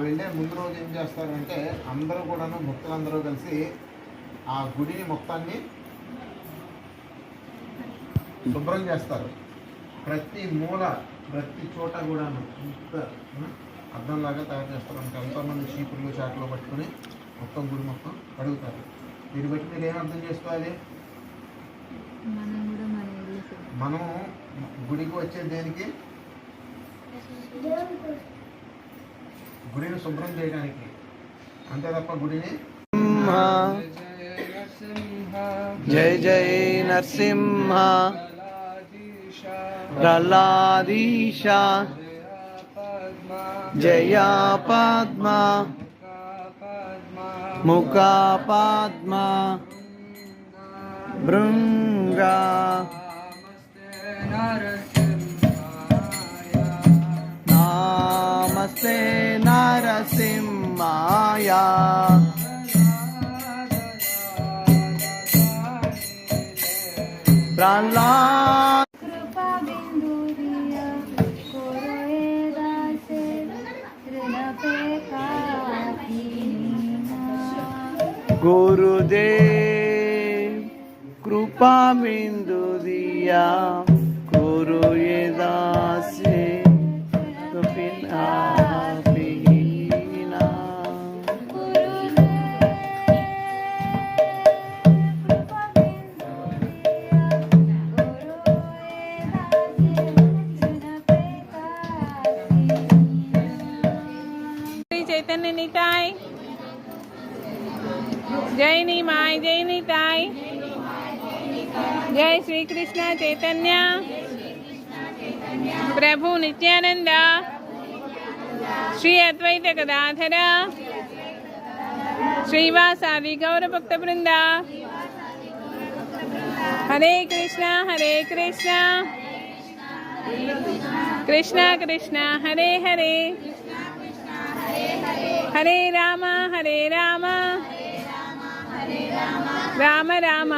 వెళ్ళే ముందు రోజు ఏం చేస్తారంటే అందరూ కూడాను భక్తులందరూ కలిసి ఆ గుడిని మొత్తాన్ని శుభ్రం చేస్తారు. ప్రతి మూల ప్రతి చోట కూడాను ఇంత అద్దంలాగా తయారు చేస్తారు. అంటే ఎంతోమంది చీపుర్లు చాట్లు పట్టుకుని మొత్తం గుడి మొత్తం కడుగుతారు. దీన్ని బట్టి మీరు ఏం అర్థం చేసుకోవాలి? మనం గుడికి వచ్చేది దేనికి? గుడిని శుభ్రం చేయడానికి, అంతే తప్ప గుడిని జై జై నరసింహ ప్రహ్లాదీశ జయా పద్మ ముఖ పద్మ భృంగా నమస్తే నరసింహాయ ప్రహ్లాద गुरुदेव कृपा बिंदु दिया गुरु ये दासे तो बिना पीना चैतन्य निताय जय निमाय जय निताय जय श्री कृष्ण चैतन्य प्रभु नित्यानंद श्री अद्वैत गदाधर श्रीवासादि गौर भक्त वृंद हरे कृष्ण कृष्ण कृष्ण हरे हरे हरे राम राम राम